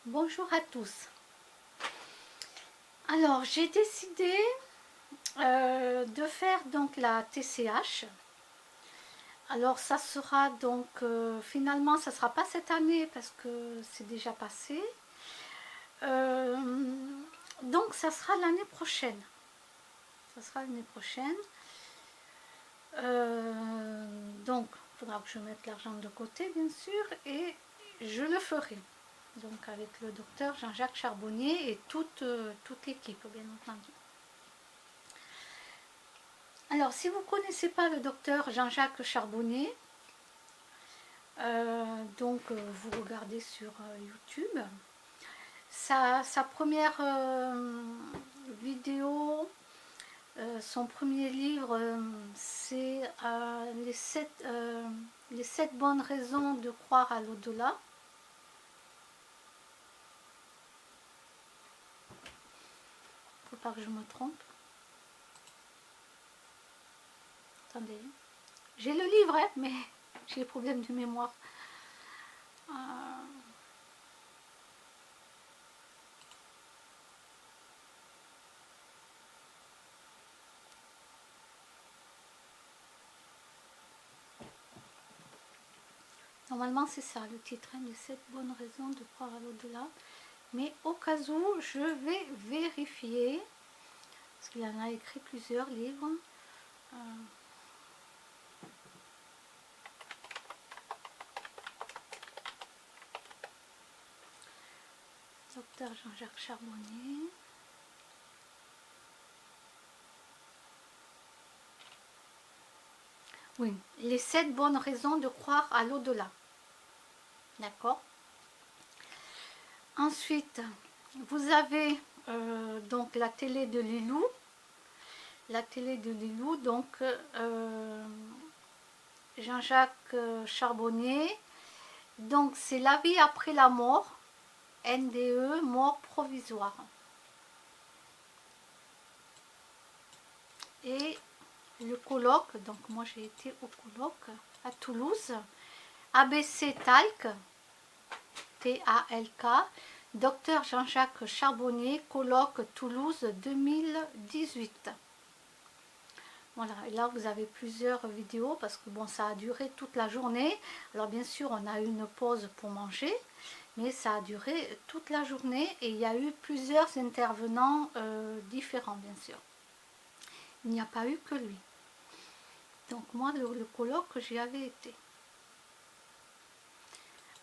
Bonjour à tous. Alors, j'ai décidé de faire donc la TCH. Alors, ça sera donc finalement, ça sera pas cette année parce que c'est déjà passé. Euh, donc, ça sera l'année prochaine. Ça sera l'année prochaine. Donc, il faudra que je mette l'argent de côté, bien sûr, et je le ferai. Donc, avec le docteur Jean-Jacques Charbonnier et toute l'équipe, bien entendu. Alors, si vous ne connaissez pas le docteur Jean-Jacques Charbonnier, vous regardez sur YouTube. Sa première vidéo, son premier livre, c'est les 7 bonnes raisons de croire à l'au-delà. Faut pas que je me trompe. Attendez. J'ai le livre, hein, mais j'ai des problèmes de mémoire. Normalement, c'est ça, le titre, hein, les 7 bonnes raisons de croire à l'au-delà. Mais au cas où, je vais vérifier, parce qu'il en a écrit plusieurs livres. Docteur Jean-Jacques Charbonnier. Oui, les 7 bonnes raisons de croire à l'au-delà. D'accord. Ensuite, vous avez donc la télé de Lilou. La télé de Lilou, donc Jean-Jacques Charbonnier. Donc c'est la vie après la mort, NDE, mort provisoire. Et le colloque, donc moi j'ai été au colloque à Toulouse, ABC Talc, T-A-L-K, docteur Jean-Jacques Charbonnier, colloque Toulouse 2018. Voilà, et là vous avez plusieurs vidéos parce que bon, ça a duré toute la journée. Alors bien sûr, on a eu une pause pour manger, mais ça a duré toute la journée et il y a eu plusieurs intervenants différents, bien sûr. Il n'y a pas eu que lui. Donc moi, le colloque, j'y avais été.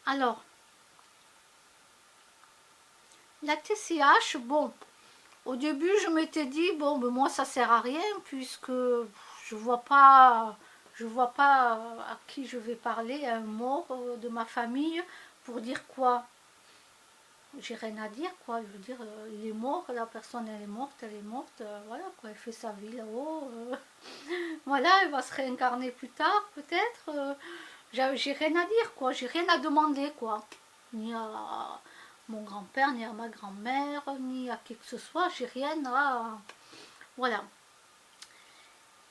Alors, la TCH, bon, au début, je m'étais dit, bon, ben moi, ça sert à rien puisque je vois pas à qui je vais parler, à un mort de ma famille, pour dire quoi. J'ai rien à dire, quoi. Je veux dire, il est mort, la personne, elle est morte, voilà, quoi. Elle fait sa vie là-haut. Voilà, elle va se réincarner plus tard, peut-être. J'ai rien à dire, quoi. J'ai rien à demander, quoi. Ni à mon grand-père, ni à ma grand-mère, ni à qui que ce soit. J'ai rien à... Voilà.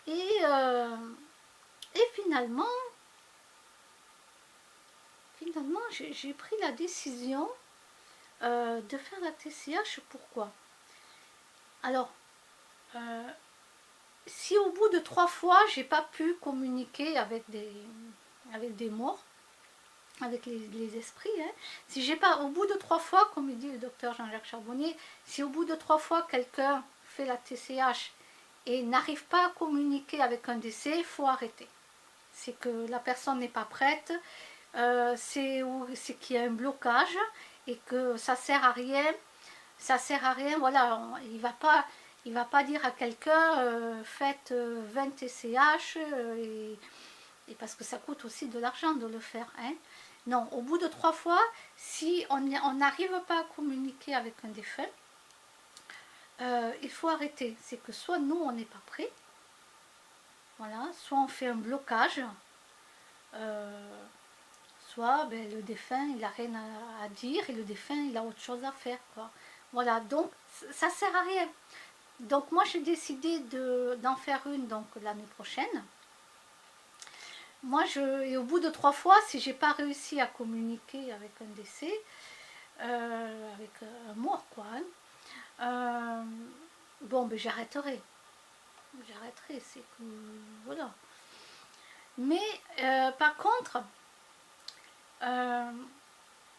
Et, euh, et finalement j'ai pris la décision de faire la TCH. Pourquoi? Alors, si au bout de 3 fois, j'ai pas pu communiquer avec des morts, avec les esprits, hein, si j'ai pas, au bout de 3 fois, comme il dit le docteur Jean-Jacques Charbonnier, si au bout de 3 fois, quelqu'un fait la TCH et n'arrive pas à communiquer avec un décès, il faut arrêter. C'est que la personne n'est pas prête, c'est qu'il y a un blocage et que ça sert à rien. Ça sert à rien, voilà, il va pas dire à quelqu'un faites 20 TCH et parce que ça coûte aussi de l'argent de le faire. Hein. Non, au bout de 3 fois, si on n'arrive pas à communiquer avec un défunt, il faut arrêter. C'est que soit nous, on n'est pas prêt, voilà, soit on fait un blocage, soit ben, le défunt, il n'a rien à dire et le défunt, il a autre chose à faire. Quoi. Voilà, donc ça sert à rien. Donc moi, j'ai décidé d'en faire une donc l'année prochaine. Moi, et au bout de 3 fois, si j'ai pas réussi à communiquer avec un décès, avec un mort quoi. Hein. Bon, ben j'arrêterai. J'arrêterai, c'est que voilà. Mais par contre,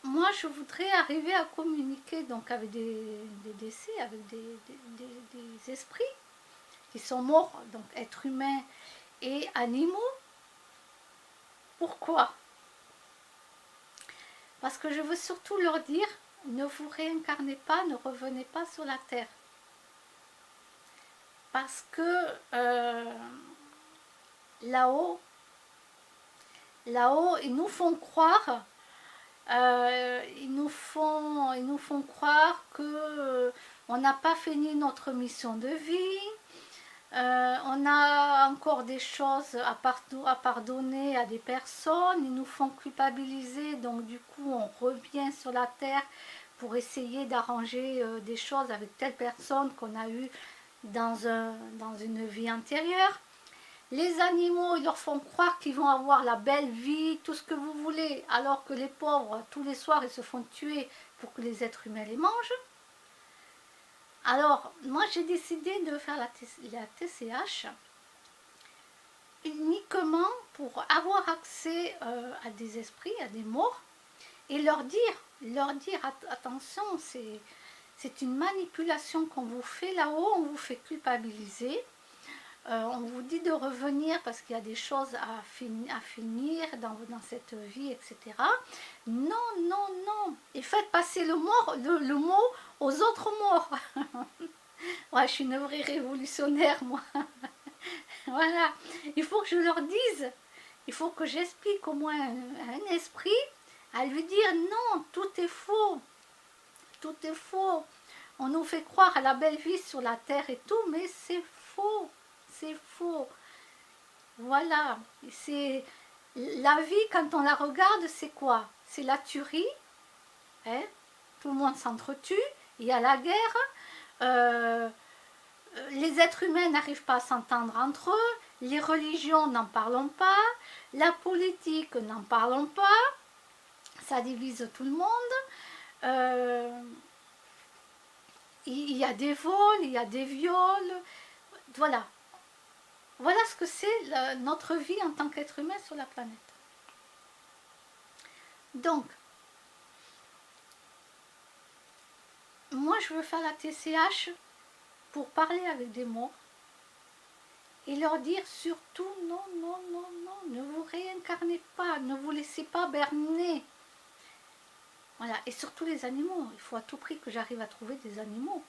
moi je voudrais arriver à communiquer donc avec des décès, avec des esprits qui sont morts, donc êtres humains et animaux. Pourquoi? Parce que je veux surtout leur dire, ne vous réincarnez pas, ne revenez pas sur la terre. Parce que là-haut, ils nous font croire, ils nous font croire que on n'a pas fini notre mission de vie, on a encore des choses à pardonner à des personnes, ils nous font culpabiliser, donc du coup on revient sur la terre pour essayer d'arranger des choses avec telle personne qu'on a eue dans une vie antérieure. Les animaux, ils leur font croire qu'ils vont avoir la belle vie, tout ce que vous voulez, alors que les pauvres, tous les soirs, ils se font tuer pour que les êtres humains les mangent. Alors, moi, j'ai décidé de faire la TCH uniquement pour avoir accès à des esprits, à des morts, et leur dire attention, c'est une manipulation qu'on vous fait là-haut, on vous fait culpabiliser. On vous dit de revenir parce qu'il y a des choses à finir dans cette vie, etc. Non, non, non. Et faites passer le mot aux autres morts. Ouais, je suis une vraie révolutionnaire, moi. Voilà. Il faut que je leur dise, il faut que j'explique au moins à un esprit, à lui dire non, tout est faux. Tout est faux. On nous fait croire à la belle vie sur la terre et tout, mais c'est faux. C'est faux. Voilà. C'est la vie, quand on la regarde, c'est quoi? C'est la tuerie. Hein? Tout le monde s'entretue. Il y a la guerre. Les êtres humains n'arrivent pas à s'entendre entre eux. Les religions, n'en parlons pas. La politique, n'en parlons pas. Ça divise tout le monde. Il y a des vols, il y a des viols. Voilà. Voilà ce que c'est notre vie en tant qu'être humain sur la planète. Donc, moi je veux faire la TCH pour parler avec des morts et leur dire surtout non, non, non, non, ne vous réincarnez pas, ne vous laissez pas berner. Voilà, et surtout les animaux, il faut à tout prix que j'arrive à trouver des animaux.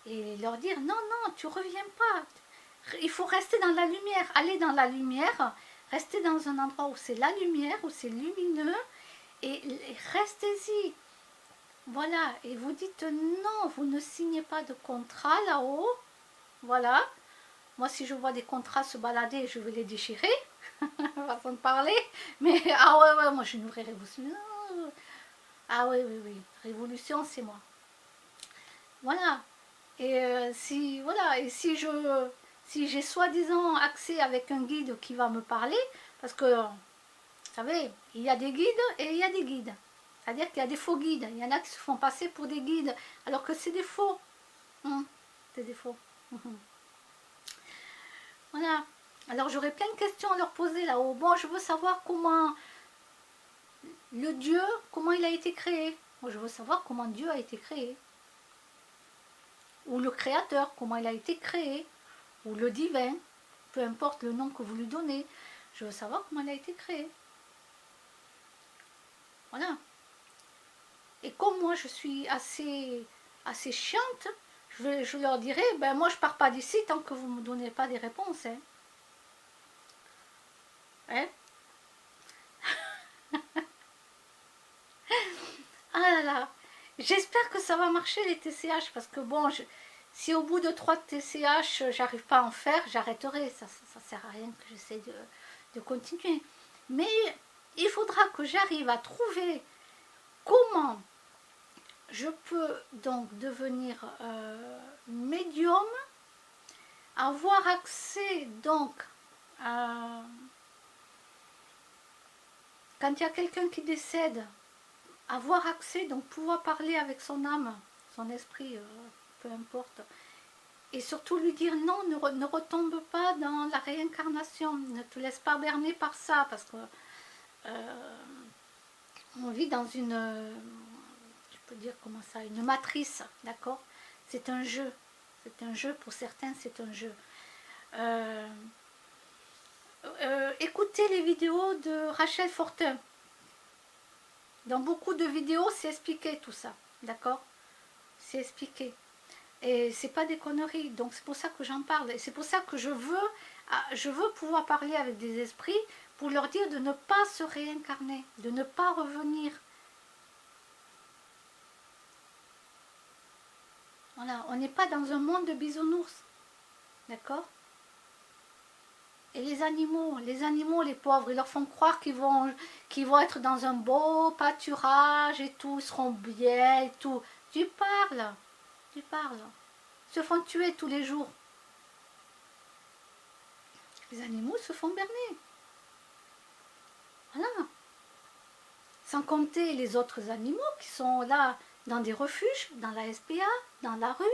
Et leur dire non, non, tu reviens pas. Il faut rester dans la lumière, aller dans la lumière, rester dans un endroit où c'est la lumière, où c'est lumineux, et restez-y. Voilà, et vous dites non, vous ne signez pas de contrat là-haut. Voilà. Moi, si je vois des contrats se balader, je vais les déchirer, façon de parler. Mais, ah ouais, moi, je suis une vraie révolution. Ah oui, oui, oui, révolution, c'est moi. Voilà. Et si j'ai soi-disant accès avec un guide qui va me parler, parce que, vous savez, il y a des guides et il y a des guides. C'est-à-dire qu'il y a des faux guides. Il y en a qui se font passer pour des guides, alors que c'est des faux. C'est des faux. Voilà. Alors j'aurais plein de questions à leur poser là-haut. Bon, je veux savoir comment le Dieu, comment il a été créé. Moi, je veux savoir comment Dieu a été créé. Ou le Créateur, comment il a été créé. Ou le divin, peu importe le nom que vous lui donnez. Je veux savoir comment il a été créé. Voilà. Et comme moi, je suis assez chiante, je leur dirai, ben moi, je pars pas d'ici tant que vous ne me donnez pas des réponses. Hein. Hein? Ah là là, j'espère que ça va marcher les TCH, parce que bon, si au bout de 3 TCH, j'arrive pas à en faire, j'arrêterai. Ça sert à rien que j'essaie de continuer. Mais il faudra que j'arrive à trouver comment je peux donc devenir médium, avoir accès donc à... Quand il y a quelqu'un qui décède, avoir accès, donc pouvoir parler avec son âme, son esprit, peu importe. Et surtout lui dire non, ne retombe pas dans la réincarnation, ne te laisse pas berner par ça, parce que on vit dans une, je peux dire comment ça, une matrice, d'accord? C'est un jeu, pour certains c'est un jeu. Écoutez les vidéos de Rachel Fortin. Dans beaucoup de vidéos, c'est expliqué tout ça, d'accord? C'est expliqué. Et c'est pas des conneries, donc c'est pour ça que j'en parle. Et c'est pour ça que je veux pouvoir parler avec des esprits pour leur dire de ne pas se réincarner, de ne pas revenir. Voilà, on n'est pas dans un monde de bisounours, d'accord? Et les animaux, les pauvres, ils leur font croire qu'ils vont être dans un beau pâturage et tout, ils seront bien et tout. Tu parles. Ils se font tuer tous les jours. Les animaux se font berner. Voilà. Sans compter les autres animaux qui sont là dans des refuges, dans la SPA, dans la rue.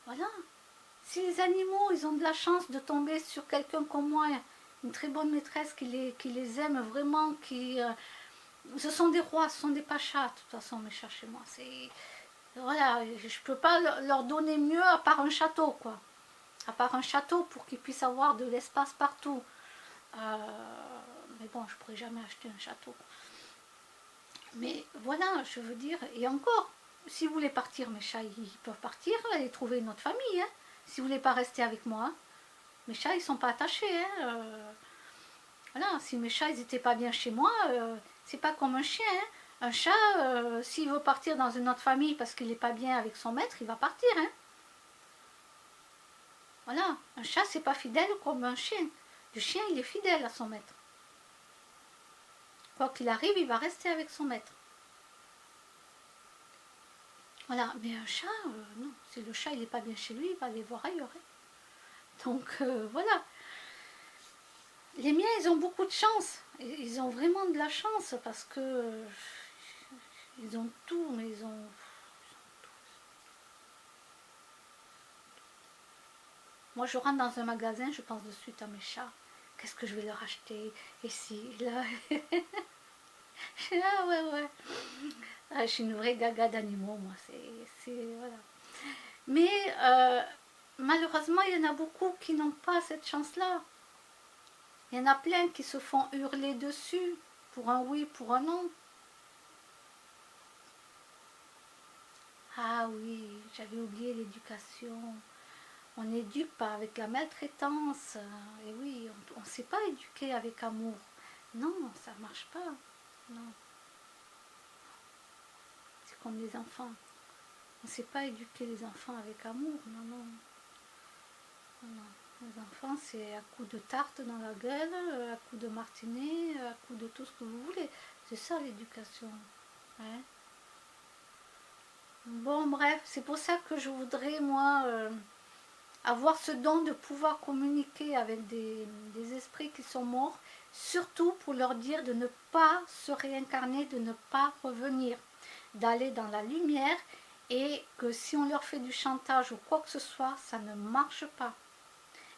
Voilà. Si les animaux, ils ont de la chance de tomber sur quelqu'un comme moi, une très bonne maîtresse qui les aime vraiment, ce sont des rois, ce sont des pachas, de toute façon, mes chats chez moi. Voilà, je ne peux pas leur donner mieux à part un château, quoi. À part un château pour qu'ils puissent avoir de l'espace partout. Mais bon, je ne pourrais jamais acheter un château. Mais voilà, je veux dire, et encore, si vous voulez partir, mes chats, ils peuvent partir, aller trouver une autre famille, hein. Si vous voulez pas rester avec moi, mes chats, ils sont pas attachés, hein. Voilà, si mes chats, ils étaient pas bien chez moi, c'est pas comme un chien, hein. Un chat, s'il veut partir dans une autre famille parce qu'il n'est pas bien avec son maître, il va partir, hein. Voilà, un chat, c'est pas fidèle comme un chien. Le chien, il est fidèle à son maître. Quoi qu'il arrive, il va rester avec son maître. Voilà, mais un chat, non. Si le chat, il n'est pas bien chez lui, il va aller voir ailleurs, hein. Donc, voilà. Les miens, ils ont beaucoup de chance. Ils ont vraiment de la chance parce que ils ont tout, mais ils ont... Moi, je rentre dans un magasin, je pense de suite à mes chats. Qu'est-ce que je vais leur acheter? Et si, là... Ah ouais, ouais. Ah, je suis une vraie gaga d'animaux, moi. Voilà. Mais malheureusement, il y en a beaucoup qui n'ont pas cette chance-là. Il y en a plein qui se font hurler dessus pour un oui, pour un non. Ah oui, j'avais oublié l'éducation. On n'éduque pas avec la maltraitance. Et oui, on ne sait pas éduquer avec amour. Non, ça ne marche pas. Non. C'est comme les enfants. On ne sait pas éduquer les enfants avec amour. Non, non. Non. Les enfants, c'est à coup de tarte dans la gueule, à coup de martinet, à coup de tout ce que vous voulez. C'est ça l'éducation. Hein? Bon, bref, c'est pour ça que je voudrais, moi, avoir ce don de pouvoir communiquer avec des esprits qui sont morts, surtout pour leur dire de ne pas se réincarner, de ne pas revenir, d'aller dans la lumière, et que si on leur fait du chantage ou quoi que ce soit, ça ne marche pas.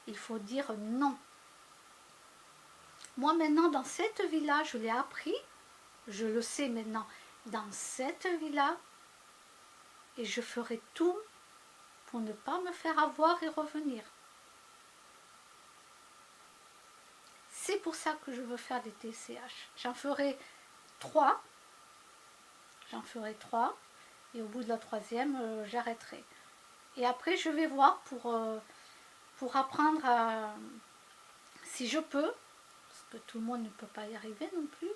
Il faut dire non. Moi maintenant, dans cette vie-là, je l'ai appris, je le sais maintenant, dans cette vie-là, et je ferai tout pour ne pas me faire avoir et revenir. C'est pour ça que je veux faire des TCH. J'en ferai 3. J'en ferai 3. Et au bout de la 3e, j'arrêterai. Et après, je vais voir pour apprendre à... Si je peux, parce que tout le monde ne peut pas y arriver non plus,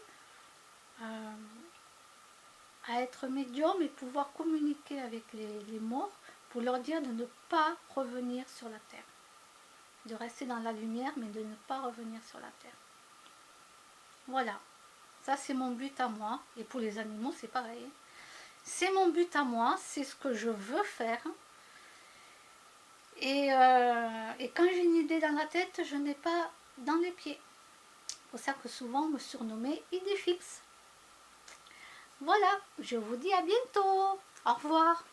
à être médium et pouvoir communiquer avec les morts pour leur dire de ne pas revenir sur la terre. De rester dans la lumière, mais de ne pas revenir sur la terre. Voilà. Ça, c'est mon but à moi. Et pour les animaux, c'est pareil. C'est mon but à moi. C'est ce que je veux faire. Et quand j'ai une idée dans la tête, je n'ai pas dans les pieds. pour ça que souvent on me surnommait Idée fixe. Voilà, je vous dis à bientôt. Au revoir.